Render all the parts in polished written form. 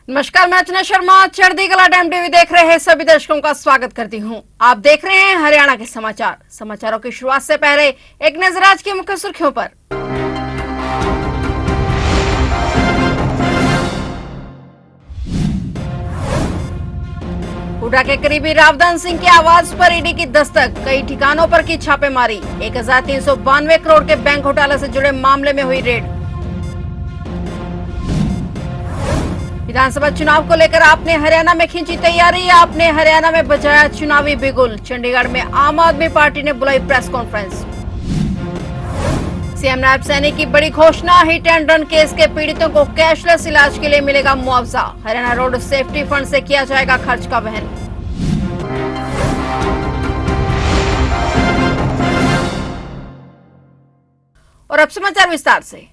नमस्कार, मैं अर्चना शर्मा चढ़ती कला टाइम टीवी देख रहे हैं सभी दर्शकों का स्वागत करती हूं। आप देख रहे हैं हरियाणा के समाचार। समाचारों की शुरुआत से पहले एक नजर आज की मुख्य सुर्खियों पर। हुड्डा के करीबी रावदान सिंह की आवाज पर ईडी की दस्तक, कई ठिकानों पर की छापेमारी। 1392 करोड़ के बैंक घोटाले से जुड़े मामले में हुई रेड। विधानसभा चुनाव को लेकर आपने हरियाणा में खींची तैयारी, आपने हरियाणा में बजाया चुनावी बिगुल। चंडीगढ़ में आम आदमी पार्टी ने बुलाई press conference. CM Nayab Saini की बड़ी घोषणा, हिट एंड रन केस के पीड़ितों को कैशलेस इलाज के लिए मिलेगा मुआवजा। हरियाणा रोड सेफ्टी फंड से किया जाएगा खर्च का वहन। और अब समाचार विस्तार से।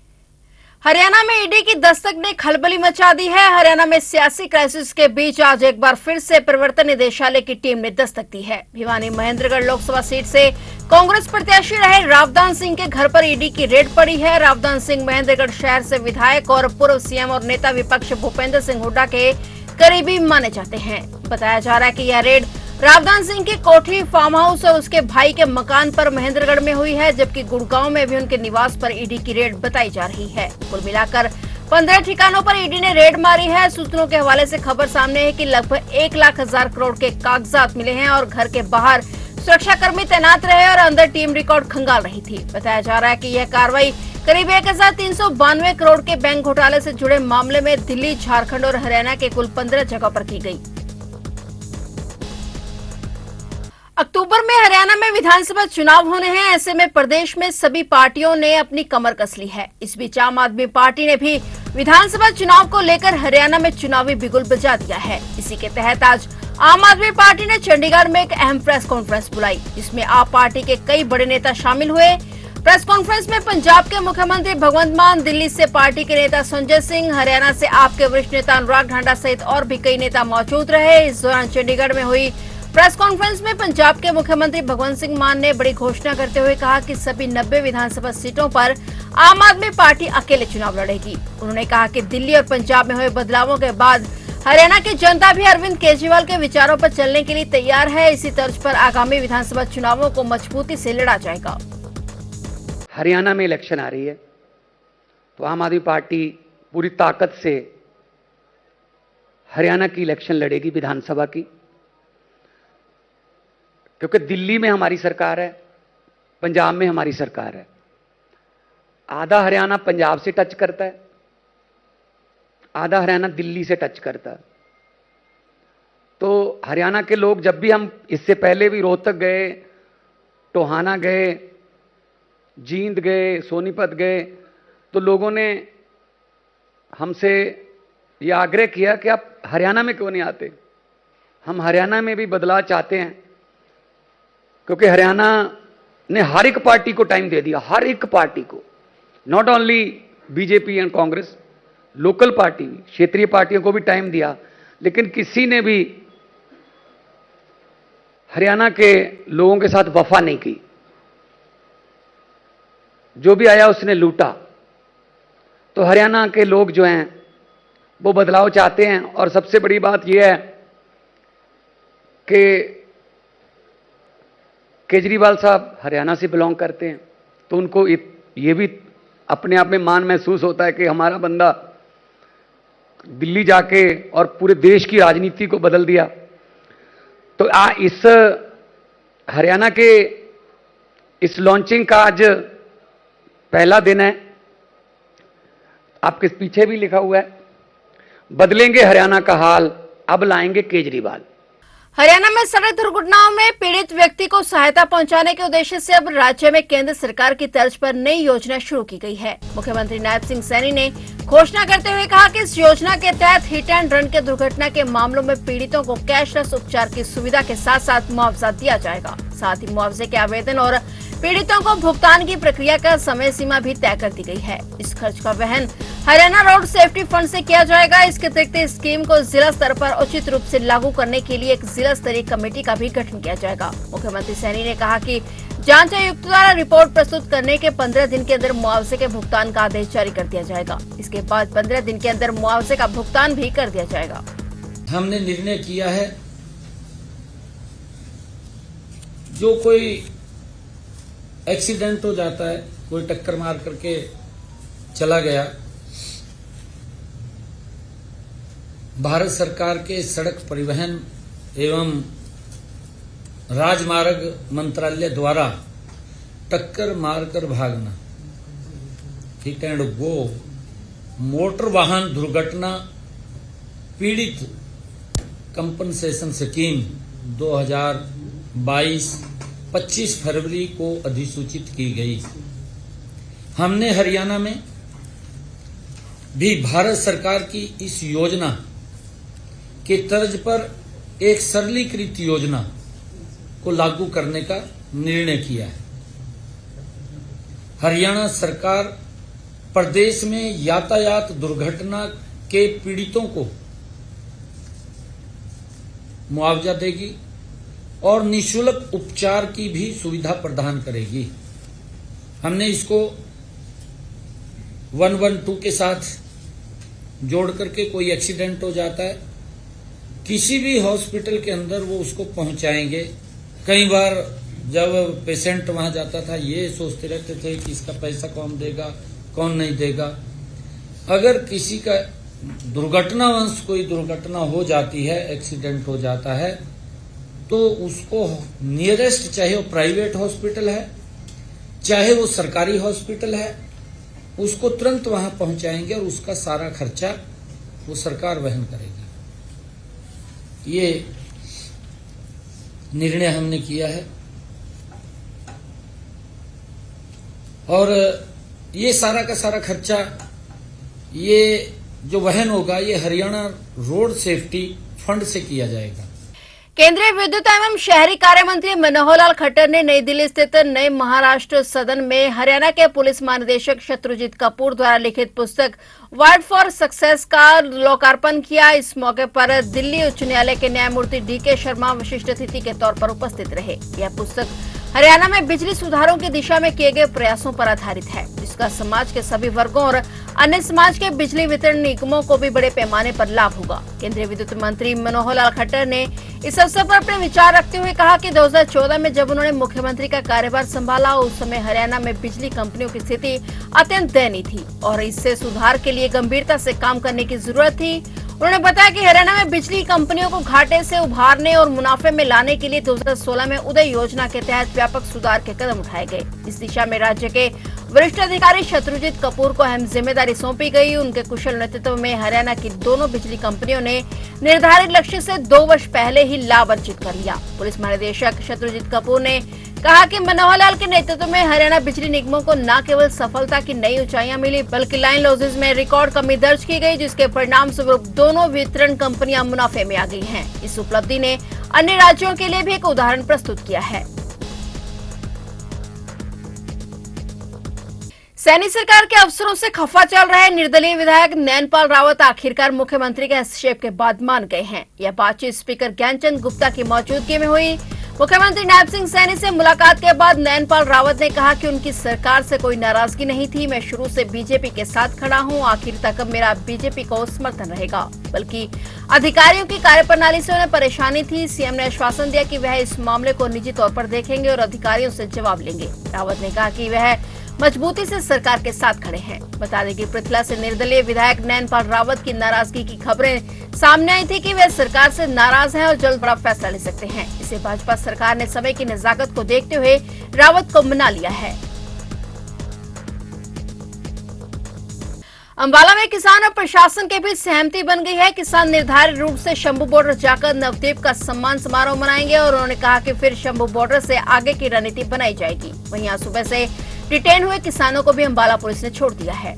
हरियाणा में ईडी की दस्तक ने खलबली मचा दी है। हरियाणा में सियासी क्राइसिस के बीच आज एक बार फिर से प्रवर्तन निदेशालय की टीम ने दस्तक दी है। भिवानी महेंद्रगढ़ लोकसभा सीट से कांग्रेस प्रत्याशी रहे रावदान सिंह के घर पर ईडी की रेड पड़ी है। रावदान सिंह महेंद्रगढ़ शहर से विधायक और पूर्व सीएम और नेता विपक्ष भूपेंद्र सिंह हुड्डा के करीबी माने जाते हैं। बताया जा रहा है कि यह रेड रावदान सिंह की कोठी, फार्म हाउस और उसके भाई के मकान पर महेंद्रगढ़ में हुई है, जबकि गुड़गांव में भी उनके निवास पर ईडी की रेड बताई जा रही है। कुल मिलाकर 15 ठिकानों पर ईडी ने रेड मारी है। सूत्रों के हवाले से खबर सामने है कि लगभग 1,00,000 करोड़ के कागजात मिले हैं और घर के बाहर सुरक्षाकर्मी तैनात रहे और अंदर टीम रिकॉर्ड खंगाल रही थी। बताया जा रहा है कि यह कार्रवाई करीब 1392 करोड़ के बैंक घोटाले से जुड़े मामले में दिल्ली, झारखंड और हरियाणा के कुल 15 जगहों पर की गई। अक्टूबर में हरियाणा में विधानसभा चुनाव होने हैं। ऐसे में प्रदेश में सभी पार्टियों ने अपनी कमर कस ली है। इस बीच आम आदमी पार्टी ने भी विधानसभा चुनाव को लेकर हरियाणा में चुनावी बिगुल बजा दिया है। इसी के तहत आज आम आदमी पार्टी ने चंडीगढ़ में एक अहम प्रेस कॉन्फ्रेंस बुलाई, जिसमें आप पार्टी के कई बड़े नेता शामिल हुए। प्रेस कॉन्फ्रेंस में पंजाब के मुख्यमंत्री भगवंत मान, दिल्ली से पार्टी के नेता संजय सिंह, हरियाणा से आपके वरिष्ठ नेता अनुराग ढांडा सहित और भी कई नेता मौजूद रहे। इस दौरान चंडीगढ़ में हुई प्रेस कॉन्फ्रेंस में पंजाब के मुख्यमंत्री भगवंत सिंह मान ने बड़ी घोषणा करते हुए कहा कि सभी 90 विधानसभा सीटों पर आम आदमी पार्टी अकेले चुनाव लड़ेगी। उन्होंने कहा कि दिल्ली और पंजाब में हुए बदलावों के बाद हरियाणा की जनता भी अरविंद केजरीवाल के विचारों पर चलने के लिए तैयार है। इसी तर्ज पर आगामी विधानसभा चुनावों को मजबूती से लड़ा जाएगा। हरियाणा में इलेक्शन आ रही है तो आम आदमी पार्टी पूरी ताकत से हरियाणा की इलेक्शन लड़ेगी, विधानसभा की, क्योंकि दिल्ली में हमारी सरकार है, पंजाब में हमारी सरकार है। आधा हरियाणा पंजाब से टच करता है, आधा हरियाणा दिल्ली से टच करता है। तो हरियाणा के लोग, जब भी हम इससे पहले भी रोहतक गए, टोहाना गए, जींद गए, सोनीपत गए, तो लोगों ने हमसे ये आग्रह किया कि आप हरियाणा में क्यों नहीं आते। हम हरियाणा में भी बदलाव चाहते हैं, क्योंकि हरियाणा ने हर एक पार्टी को टाइम दे दिया, हर एक पार्टी को, not only BJP and Congress, local party, क्षेत्रीय पार्टियों को भी टाइम दिया, लेकिन किसी ने भी हरियाणा के लोगों के साथ वफा नहीं की। जो भी आया उसने लूटा। तो हरियाणा के लोग जो हैं वो बदलाव चाहते हैं। और सबसे बड़ी बात यह है कि केजरीवाल साहब हरियाणा से बिलोंग करते हैं, तो उनको ये भी अपने आप में मान महसूस होता है कि हमारा बंदा दिल्ली जाके और पूरे देश की राजनीति को बदल दिया। तो इस हरियाणा के इस लॉन्चिंग का आज पहला दिन है। आपके पीछे भी लिखा हुआ है, बदलेंगे हरियाणा का हाल, अब लाएंगे केजरीवाल। हरियाणा में सड़क दुर्घटनाओं में पीड़ित व्यक्ति को सहायता पहुंचाने के उद्देश्य से अब राज्य में केंद्र सरकार की तर्ज पर नई योजना शुरू की गई है। मुख्यमंत्री नायब सिंह सैनी ने घोषणा करते हुए कहा कि इस योजना के तहत हिट एंड रन के दुर्घटना के मामलों में पीड़ितों को कैशलेस उपचार की सुविधा के साथ साथ मुआवजा दिया जाएगा। साथ ही मुआवजे के आवेदन और पीड़ितों को भुगतान की प्रक्रिया का समय सीमा भी तय कर दी गई है। इस खर्च का वहन हरियाणा रोड सेफ्टी फंड से किया जाएगा। इसके अतिरिक्त इस स्कीम को जिला स्तर पर उचित रूप से लागू करने के लिए एक जिला स्तरीय कमेटी का भी गठन किया जाएगा। मुख्यमंत्री सैनी ने कहा कि जांच आयुक्त द्वारा रिपोर्ट प्रस्तुत करने के 15 दिन के अंदर मुआवजे के भुगतान का आदेश जारी कर दिया जाएगा। इसके बाद 15 दिन के अंदर मुआवजे का भुगतान भी कर दिया जाएगा। हमने निर्णय किया है, जो कोई एक्सीडेंट हो जाता है, कोई टक्कर मार करके चला गया, भारत सरकार के सड़क परिवहन एवं राजमार्ग मंत्रालय द्वारा टक्कर मारकर भागना, हिट एंड गो, मोटर वाहन दुर्घटना पीड़ित कंपनसेशन स्कीम 2022 25 फरवरी को अधिसूचित की गई। हमने हरियाणा में भी भारत सरकार की इस योजना के तर्ज पर एक सरलीकृत योजना को लागू करने का निर्णय किया है। हरियाणा सरकार प्रदेश में यातायात दुर्घटना के पीड़ितों को मुआवजा देगी और निःशुल्क उपचार की भी सुविधा प्रदान करेगी। हमने इसको 112 के साथ जोड़ करके कोई एक्सीडेंट हो जाता है, किसी भी हॉस्पिटल के अंदर वो उसको पहुंचाएंगे। कई बार जब पेशेंट वहां जाता था, ये सोचते रहते थे कि इसका पैसा कौन देगा, कौन नहीं देगा। अगर किसी का दुर्घटनावश कोई दुर्घटना हो जाती है, एक्सीडेंट हो जाता है, तो उसको नियरेस्ट, चाहे वो प्राइवेट हॉस्पिटल है, चाहे वो सरकारी हॉस्पिटल है, उसको तुरंत वहां पहुंचाएंगे और उसका सारा खर्चा वो सरकार वहन करेगी। ये निर्णय हमने किया है और ये सारा का सारा खर्चा ये जो वहन होगा, ये हरियाणा रोड सेफ्टी फंड से किया जाएगा। केंद्रीय विद्युत एवं शहरी कार्य मंत्री मनोहर लाल खट्टर ने नई दिल्ली स्थित नए महाराष्ट्र सदन में हरियाणा के पुलिस महानिदेशक शत्रुजीत कपूर द्वारा लिखित पुस्तक वर्ड फॉर सक्सेस का लोकार्पण किया। इस मौके पर दिल्ली उच्च न्यायालय के न्यायमूर्ति DK शर्मा विशिष्ट अतिथि के तौर पर उपस्थित रहे। यह पुस्तक हरियाणा में बिजली सुधारों की दिशा में किए गए प्रयासों पर आधारित है, जिसका समाज के सभी वर्गों और अन्य समाज के बिजली वितरण निगमों को भी बड़े पैमाने पर लाभ होगा। केंद्रीय विद्युत मंत्री मनोहर लाल खट्टर ने इस अवसर पर अपने विचार रखते हुए कहा कि 2014 में जब उन्होंने मुख्यमंत्री का कार्यभार संभाला, उस समय हरियाणा में बिजली कंपनियों की स्थिति अत्यंत दयनीय थी और इससे सुधार के लिए गंभीरता से काम करने की जरूरत थी। उन्होंने बताया कि हरियाणा में बिजली कंपनियों को घाटे से उभारने और मुनाफे में लाने के लिए 2016 में उदय योजना के तहत व्यापक सुधार के कदम उठाए गए। इस दिशा में राज्य के वरिष्ठ अधिकारी शत्रुजीत कपूर को अहम जिम्मेदारी सौंपी गई। उनके कुशल नेतृत्व में हरियाणा की दोनों बिजली कंपनियों ने निर्धारित लक्ष्य से 2 वर्ष पहले ही लाभ अर्जित कर लिया। पुलिस महानिदेशक शत्रुजीत कपूर ने कहा कि मनोहर लाल के नेतृत्व में हरियाणा बिजली निगमों को न केवल सफलता की नई ऊंचाइयां मिली, बल्कि लाइन लॉसेज में रिकॉर्ड कमी दर्ज की गई, जिसके परिणाम स्वरूप दोनों वितरण कंपनियां मुनाफे में आ गई हैं। इस उपलब्धि ने अन्य राज्यों के लिए भी एक उदाहरण प्रस्तुत किया है। सैनी सरकार के अफसरों से खफा चल रहे निर्दलीय विधायक नैनपाल रावत आखिरकार मुख्यमंत्री के हस्तक्षेप के बाद मान गए हैं। यह बातचीत स्पीकर ज्ञानचंद गुप्ता की मौजूदगी में हुई। मुख्यमंत्री नायब सिंह सैनी से मुलाकात के बाद नैनपाल रावत ने कहा कि उनकी सरकार से कोई नाराजगी नहीं थी। मैं शुरू से बीजेपी के साथ खड़ा हूं, आखिर तक मेरा बीजेपी को समर्थन रहेगा, बल्कि अधिकारियों की कार्यप्रणाली से उन्हें परेशानी थी। सीएम ने आश्वासन दिया कि वह इस मामले को निजी तौर पर देखेंगे और अधिकारियों से जवाब लेंगे। रावत ने कहा कि वह मजबूती से सरकार के साथ खड़े हैं। बता दें कि पृथला से निर्दलीय विधायक नैनपाल रावत की नाराजगी की खबरें सामने आई थी कि वे सरकार से नाराज हैं और जल्द बड़ा फैसला ले सकते हैं। इसे भाजपा सरकार ने समय की नजाकत को देखते हुए रावत को मना लिया है। अंबाला में किसान और प्रशासन के बीच सहमति बन गई है। किसान निर्धारित रूप से शंभू बॉर्डर जाकर नवदीप का सम्मान समारोह मनाएंगे और उन्होंने कहा कि फिर शंभू बॉर्डर से आगे की रणनीति बनाई जाएगी। वहीं आज सुबह से डिटेन हुए किसानों को भी अंबाला पुलिस ने छोड़ दिया है।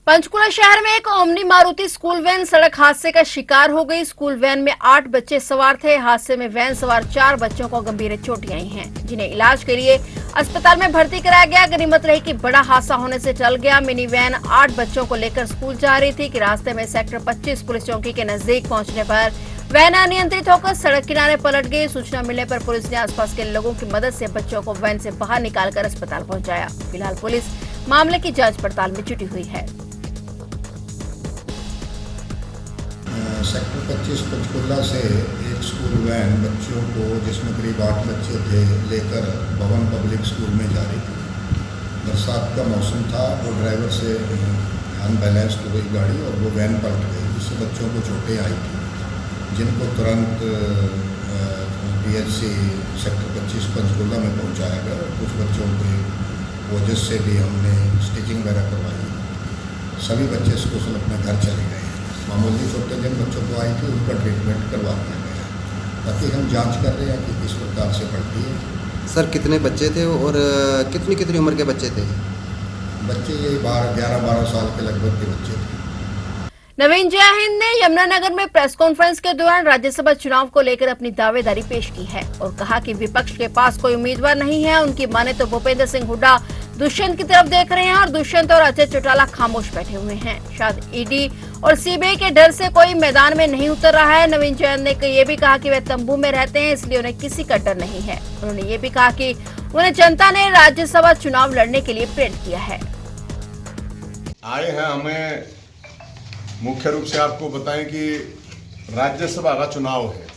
पंचकुला शहर में एक ओमनी मारुति स्कूल वैन सड़क हादसे का शिकार हो गई। स्कूल वैन में 8 बच्चे सवार थे। हादसे में वैन सवार 4 बच्चों को गंभीर चोटें आई हैं, जिन्हें इलाज के लिए अस्पताल में भर्ती कराया गया। गनीमत रही कि बड़ा हादसा होने से टल गया। मिनी वैन 8 बच्चों को लेकर स्कूल जा रही थी कि रास्ते में सेक्टर 25 पुलिस चौकी के नजदीक पहुंचने पर वैन अनियंत्रित होकर सड़क किनारे पलट गई। सूचना मिलने पर पुलिस ने आसपास के लोगों की मदद से बच्चों को वैन से बाहर निकालकर अस्पताल पहुंचाया। फिलहाल पुलिस मामले की जांच पड़ताल में जुटी हुई है। सेक्टर 25 पंचकुला से एक स्कूल वैन बच्चों को, जिसमें करीब 8 बच्चे थे, लेकर भवन पब्लिक स्कूल में जा रही थी। बरसात का मौसम था और ड्राइवर से अनबैलेंस हो गई गाड़ी और वो वैन पलट गई, जिससे बच्चों को चोटें आई थी, जिनको तुरंत PHC सेक्टर 25 पंचकुला में पहुंचाया गया। और कुछ बच्चों के वजह से भी हमने स्टिचिंग वगैरह करवाई। सभी बच्चे स्कूल अपने घर चले गए। मामूली चोटें जिन बच्चों को आई थी उनका ट्रीटमेंट करवा दिया गया। बाकी हम जांच कर रहे हैं कि किस प्रकार से बढ़ती है। सर कितने बच्चे थे और कितनी उम्र के बच्चे थे? बच्चे ये 11-12 साल के लगभग के बच्चे थे। नवीन जयहिंद ने यमुनानगर में प्रेस कॉन्फ्रेंस के दौरान राज्यसभा चुनाव को लेकर अपनी दावेदारी पेश की है और कहा कि विपक्ष के पास कोई उम्मीदवार नहीं है। उनकी माने तो भूपेंद्र सिंह हुड्डा दुष्यंत की तरफ देख रहे हैं और दुष्यंत और अजय चौटाला खामोश बैठे हुए हैं। शायद ईडी और सीबीआई के डर से कोई मैदान में नहीं उतर रहा है। नवीन जयहिंद ने ये भी कहा कि वे तंबू में रहते हैं, इसलिए उन्हें किसी का डर नहीं है। उन्होंने ये भी कहा कि उन्हें जनता ने राज्यसभा चुनाव लड़ने के लिए प्रेरित किया है। आए हैं हमें मुख्य रूप से आपको बताएं कि राज्यसभा का चुनाव है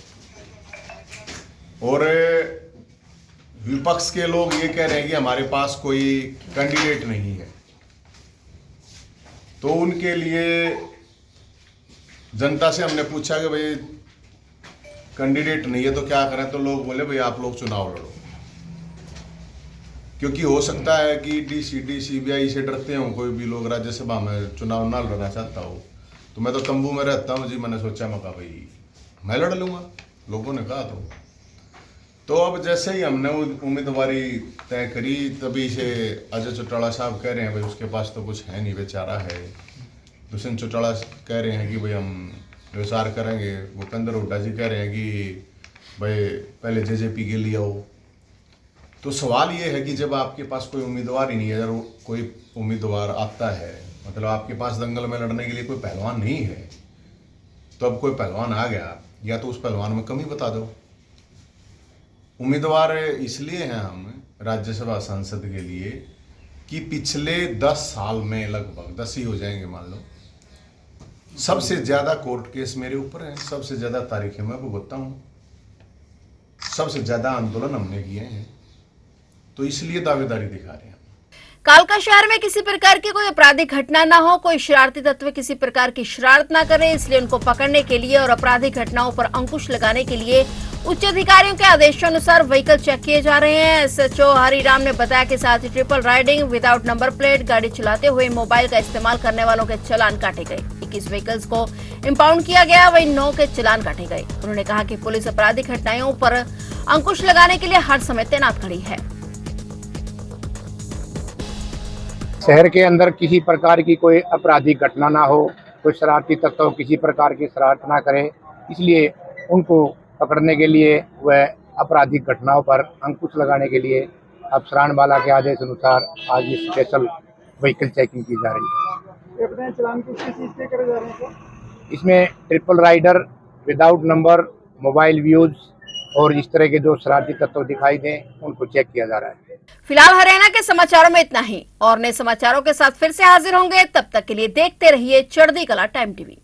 और विपक्ष के लोग ये कह रहे हैं कि हमारे पास कोई कैंडिडेट नहीं है, तो उनके लिए जनता से हमने पूछा कि भाई कैंडिडेट नहीं है तो क्या करें, तो लोग बोले भाई आप लोग चुनाव लड़ो, क्योंकि हो सकता है कि ईडी सीबीआई से डरते हो कोई भी लोग राज्यसभा में चुनाव ना लड़ना चाहता हो। तो मैं तो तंबू में रहता हूँ जी, मैंने सोचा मैं कहा भाई मैं लड़ लूँगा, लोगों ने कहा तो अब जैसे ही हमने उम्मीदवारी तय करी तभी से अजय चौटाला साहब कह रहे हैं भाई उसके पास तो कुछ है नहीं, बेचारा है। दुष्यंत चौटाला कह रहे हैं कि भाई हम विचार करेंगे। भूपेंद्र हुड्डा जी कह रहे हैं कि भाई पहले जेजेपी के लिए आओ। तो सवाल ये है कि जब आपके पास कोई उम्मीदवार ही नहीं है, अगर कोई उम्मीदवार आता है, मतलब आपके पास दंगल में लड़ने के लिए कोई पहलवान नहीं है, तो अब कोई पहलवान आ गया या तो उस पहलवान में कमी बता दो। उम्मीदवार इसलिए हैं हम राज्यसभा सांसद के लिए कि पिछले 10 साल में लगभग 10 ही हो जाएंगे मान लो, सबसे ज़्यादा कोर्ट केस मेरे ऊपर है, सबसे ज़्यादा तारीखें मैं भुगतता हूँ, सबसे ज़्यादा आंदोलन हमने किए हैं, तो इसलिए दावेदारी दिखा रहे हैं। कालका शहर में किसी प्रकार की कोई आपराधिक घटना न हो, कोई शरारती तत्व किसी प्रकार की शरारत न करे, इसलिए उनको पकड़ने के लिए और आपराधिक घटनाओं पर अंकुश लगाने के लिए उच्च अधिकारियों के आदेशानुसार व्हीकल चेक किए जा रहे हैं। SHO हरिराम ने बताया कि साथ ही triple riding, without number plate, गाड़ी चलाते हुए मोबाइल का इस्तेमाल करने वालों के चालान काटे गए। 21 व्हीकल्स को इंपाउंड किया गया, वहीं 9 के चालान काटे गए। उन्होंने कहा कि पुलिस आपराधिक घटनाओं पर अंकुश लगाने के लिए हर समय तैनात खड़ी है। शहर के अंदर किसी प्रकार की कोई आपराधिक घटना ना हो, कोई शरारती तत्व किसी प्रकार की शरारत ना करे, इसलिए उनको पकड़ने के लिए व आपराधिक घटनाओं पर अंकुश लगाने के लिए अफसरान वाला के आदेश अनुसार आज ये स्पेशल व्हीकल चेकिंग की जा रही है। चलान किस चीज़ से करे जा रहे हैं? इसमें triple rider, without number, mobile views और इस तरह के जो शरारती तत्व दिखाई दें उनको चेक किया जा रहा है। फिलहाल हरियाणा के समाचारों में इतना ही और नए समाचारों के साथ फिर से हाजिर होंगे। तब तक के लिए देखते रहिए चढ़ती कला टाइम टीवी।